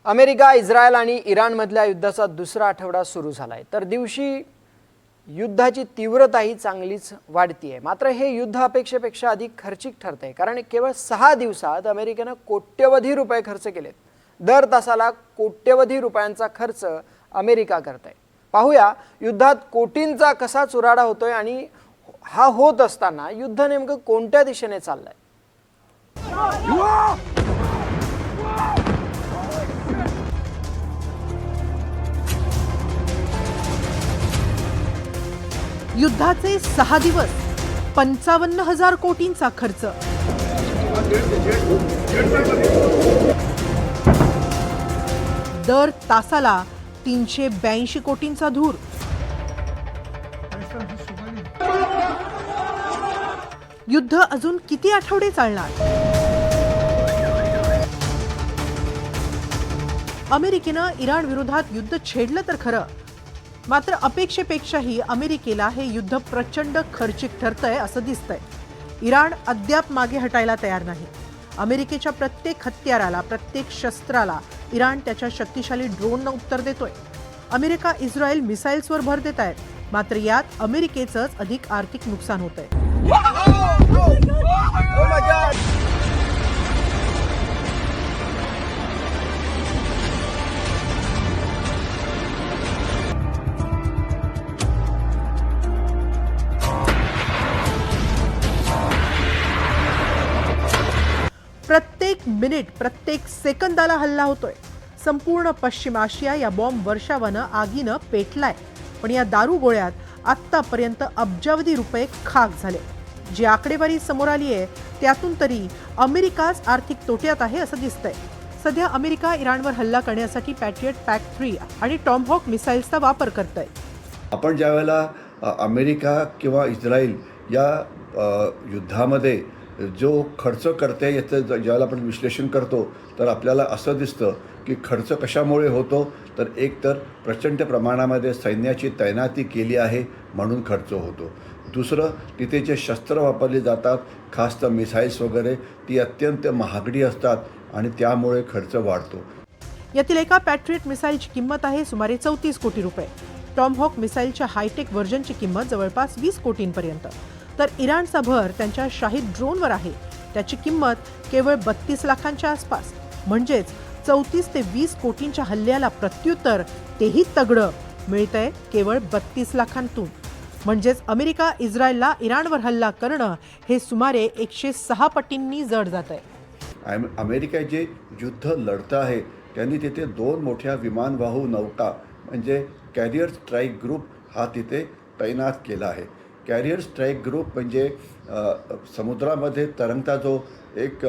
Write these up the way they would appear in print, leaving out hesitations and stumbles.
America, Israel आणि इराणमधल्या युद्धाचा दुसरा आठवडा सुरू झालाय. तर दिवशी युद्धाची तीव्रताही चांगलीच वाढतीये. मात्र हे युद्ध अपेक्षेपेक्षा अधिक खर्चिक ठरतंय, कारण केवळ 6 दिवसात अमेरिकेनं कोट्यवधी रुपये खर्च केलेत. दर तासाला कोट्यवधी रुपयांचा खर्च अमेरिका करतंय. पाहूया युद्धात कोटींचा कसा चुराडा होतोय आणि हा होत असताना युद्ध नेमकं कोणत्या दिशेने चाललंय. युद्धाचे 6 दिवस, 55,000 कोटींचा खर्च. दर तासाला 382 कोटींचा धूर. युद्ध अजून किती आठवडे चालणार? अमेरिकेनं इराण विरोधात युद्ध छेडलं तर खरं, मात्र अपेक्षेपेक्षाही अमेरिकेला हे युद्ध प्रचंड खर्चिक ठरतंय असं दिसतंय. इराण अद्याप मागे हटायला तयार नाही. अमेरिकेच्या प्रत्येक हत्याराला, प्रत्येक शस्त्राला इराण त्याच्या शक्तिशाली ड्रोननं उत्तर देतोय. अमेरिका, इस्रायल मिसाईल्सवर भर देत आहेत, मात्र यात अमेरिकेचंच अधिक आर्थिक नुकसान होतंय. प्रत्येक मिनिट, प्रत्येक सेकंदाला हल्ला होतोय. संपूर्ण पश्चिम आशिया या बॉम्ब वर्षावानं आगीनं पेटलाय. पण या दारुगोळ्यात आत्तापर्यंत अब्जावधी रुपये खाक झाले. जी आकडेवारी समोर आली आहे त्यातून तरी अमेरिकाच आर्थिक तोट्यात आहे असं दिसतंय. सध्या अमेरिका इराणवर हल्ला करण्यासाठी पॅट्रियट PAC-3 आणि टॉमहॉक मिसाईल्सचा वापर करतोय. आपण ज्यावेळेला अमेरिका किंवा इस्रायल या युद्धामध्ये जो खर्च करते याचं ज्यावेळेला आपण विश्लेषण करतो तर आपल्याला असं दिसतं की खर्च कशामुळे होतो, तर एक तर प्रचंड प्रमाणामध्ये सैन्याची तैनाती केली आहे म्हणून खर्च होतो. दुसरं, तिथे जे शस्त्र वापरली जातात, खास तर मिसाईल्स वगैरे, ती अत्यंत महागडी असतात आणि त्यामुळे खर्च वाढतो. यातील एका पॅट्रियट मिसाईलची किंमत आहे सुमारे 34 कोटी रुपये. टॉमहॉक मिसाईलच्या हायटेक व्हर्जनची किंमत जवळपास 20 कोटींपर्यंत. तर इराणचा भर त्यांच्या शाहीद ड्रोनवर आहे. त्याची किंमत केवळ 32 लाखांच्या आसपास. म्हणजेच 34 ते 20 कोटींच्या हल्ल्याला प्रत्युत्तर, तेही तगडं, मिळतंय केवळ 32 लाखांतून. म्हणजेच अमेरिका, इस्रायलला इराणवर हल्ला करणं हे सुमारे 106 पटींनी जड जात आहे. अमेरिका जे युद्ध लढतं आहे त्यांनी तिथे 2 मोठ्या विमानवाहू नौका म्हणजे कॅरियर स्ट्राईक ग्रुप हा तिथे तैनात केला आहे. कॅरियर स्ट्राईक ग्रुप म्हणजे समुद्रामध्ये तरंगता जो एक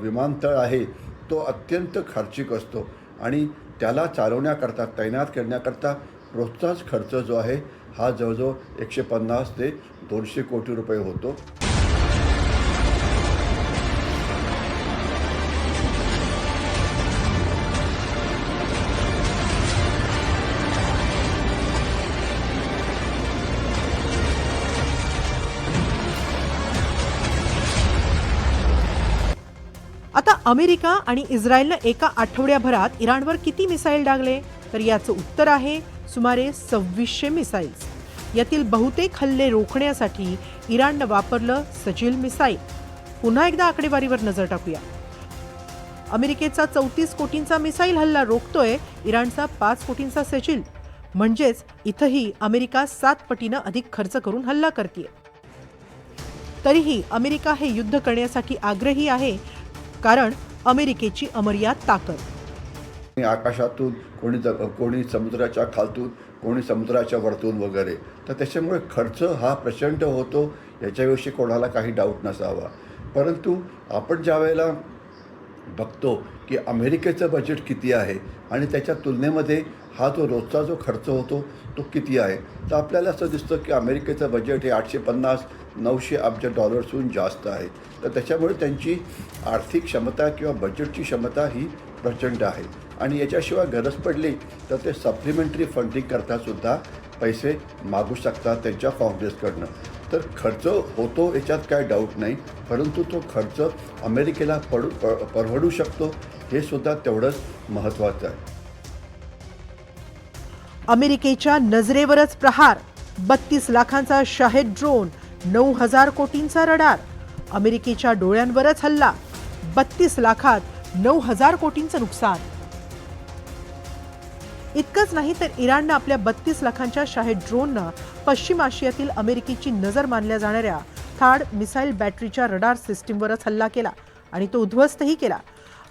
विमानतळ आहे तो अत्यंत खर्चिक असतो आणि त्याला चालवण्याकरता, तैनात करण्याकरता रोजचाच खर्च जो आहे हा जवळजवळ 150 ते 200 कोटी रुपये होतो. आता अमेरिका आणि इस्रायलनं एका आठवड्याभरात इराणवर किती मिसाईल डागले, तर याचं उत्तर आहे सुमारे 2600 मिसाईल्स. यातील बहुतेक हल्ले रोखण्यासाठी इराणनं वापरलं सजिल मिसाईल. पुन्हा एकदा आकडेवारीवर नजर टाकूया. अमेरिकेचा 34 कोटींचा मिसाईल हल्ला रोखतोय इराणचा 5 कोटींचा सजिल. म्हणजेच इथंही अमेरिका 7 पटीनं अधिक खर्च करून हल्ला करतेय. तरीही अमेरिका हे युद्ध करण्यासाठी आग्रही आहे, कारण अमेरिकेची अमर्याद ताकद. आकाशातून, कोणी समुद्राच्या खालतून, कोणी समुद्राच्या वरतून वगैरे, तर त्याच्यामुळे खर्च हा प्रचंड होतो, याच्याविषयी कोणाला काही डाऊट नसावा. परंतु आपण ज्या वेळेला बघतो की अमेरिकेचं बजेट किती आहे आणि त्याच्या तुलनेमध्ये हा जो रोजचा जो खर्च होतो तो किती आहे, तर आपल्याला असं दिसतं की अमेरिकेचं बजेट हे 850-900 अब्ज डॉलर्सहून जास्त आहे. तर त्याच्यामुळे त्यांची आर्थिक क्षमता किंवा बजेटची क्षमता ही प्रचंड आहे आणि याच्याशिवाय गरज पडली तर ते सप्लिमेंटरी फंडिंग करतासुद्धा पैसे मागू शकतात त्यांच्या काँग्रेसकडनं. तर खर्च होतो याच्यात काय डाऊट नाही, परंतु तो खर्च अमेरिकेला परवडू शकतो हे सुद्धा तेवढंच महत्त्वाचं आहे. अमेरिकेच्या नजरेवरच प्रहार, 32 लाखांचा शाहेद ड्रोन, 9,000 कोटींचा रडार. अमेरिकेच्या डोळ्यांवरच हल्ला, 32 लाखात 9,000 कोटींचं नुकसान. इतकंच नाही तर इराणनं आपल्या 32 लाखांच्या शाहेद ड्रोननं पश्चिम आशियातील अमेरिकेची नजर मानल्या जाणाऱ्या थाड मिसाईल बॅटरीच्या रडार सिस्टीमवरच हल्ला केला आणि तो उद्ध्वस्तही केला.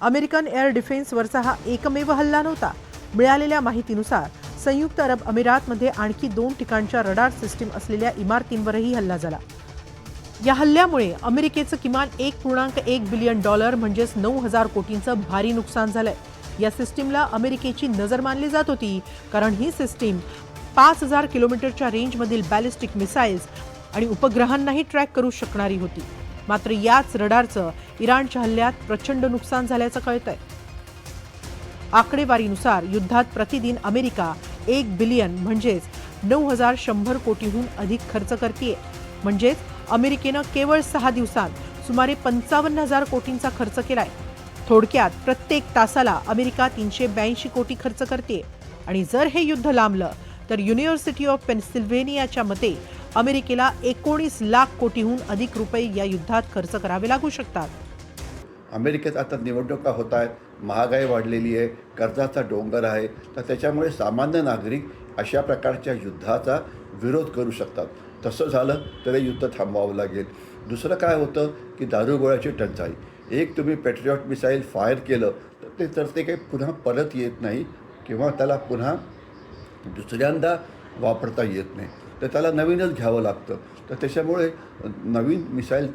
अमेरिकन एअर डिफेन्सवरचा हा एकमेव हल्ला नव्हता. मिळालेल्या माहितीनुसार संयुक्त अरब अमिरातमध्ये आणखी 2 ठिकाणच्या रडार सिस्टीम असलेल्या इमारतींवरही हल्ला झाला. या हल्ल्यामुळे अमेरिकेचं किमान $1.1 बिलियन म्हणजेच 9,000 कोटींचं भारी नुकसान झालंय. या सिस्टीमला अमेरिकेची नजर मानली जात होती कारण ही सिस्टीम 5,000 किलोमीटरच्या रेंजमधील बॅलिस्टिक मिसाईल्स आणि उपग्रहांनाही ट्रॅक करू शकणारी होती. मात्र याच रडारचं इराणच्या हल्ल्यात प्रचंड नुकसान झाल्याचं कळतंय. आकडेवारीनुसार युद्धात प्रतिदिन अमेरिका 1 बिलियन म्हणजेच 9,100 कोटीहून अधिक खर्च करतेय. म्हणजेच अमेरिकेनं केवळ 6 दिवसांत सुमारे 55,000 कोटींचा खर्च केलाय. थोडक्यात प्रत्येक तासाला अमेरिका 382 कोटी खर्च करते. आणि जर हे युद्ध लांबलं तर युनिव्हर्सिटी ऑफ पेनसिल्व्हेनियाच्या मते अमेरिकेला 19 लाख कोटीहून अधिक रुपये या युद्धात खर्च करावे लागू शकतात. अमेरिकेत आता निवडणुका होत आहेत, महागाई वाढलेली आहे, कर्जाचा डोंगर आहे, तर त्याच्यामुळे सामान्य नागरिक अशा प्रकारच्या युद्धाचा विरोध करू शकतात. तसं झालं तर हे युद्ध थांबवावं लागेल. दुसरं काय होतं की दारुगोळ्याची टंचाई. एक तुम्ही पेट्रियॉट मिसाईल फायर केलं तर ते काही पुन्हा परत येत नाही किंवा त्याला पुन्हा दुसऱ्यांदा वापरता येत नाही, तर त्याला नवीनच घ्यावं लागतं. तर त्याच्यामुळे नवीन मिसाईल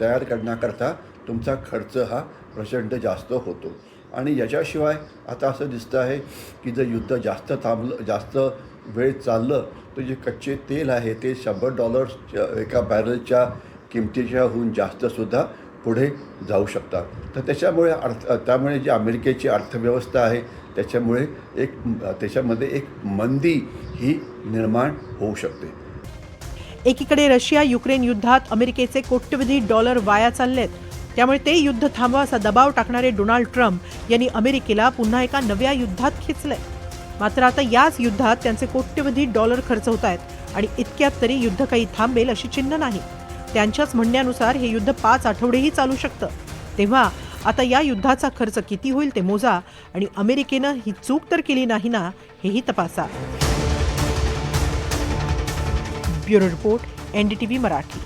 तयार करण्याकरता तुमचा खर्च हा प्रचंड जास्त होतो. आणि याच्याशिवाय आता असं दिसतं आहे की जर युद्ध जास्त वेळ चाललं तर जे कच्चे तेल आहे ते $100 एका बॅरलच्या किमतीच्याहून जास्तसुद्धा पुढे जाऊ शकतात. तर त्यामुळे जी अमेरिकेची अर्थव्यवस्था आहे त्याच्यामध्ये एक मंदी ही निर्माण होऊ शकते. एकीकडे रशिया युक्रेन युद्धात अमेरिकेचे कोट्यवधी डॉलर वाया चाललेत. त्यामुळे ते युद्ध थांबवा असा दबाव टाकणारे डोनाल्ड ट्रम्प यांनी अमेरिकेला पुन्हा एका नव्या युद्धात खेचलंय. मात्र आता याच युद्धात त्यांचे कोट्यवधी डॉलर खर्च होत आहेत आणि इतक्यात तरी युद्ध काही थांबेल अशी चिन्ह नाही. त्यांच्याच म्हणण्यानुसार हे युद्ध 5 आठवडेही चालू शकतं. तेव्हा आता या युद्धाचा खर्च किती होईल ते मोजा आणि अमेरिकेनं ही चूक तर केली नाही ना हेही तपासा. Bureau report, NDTV Marathi.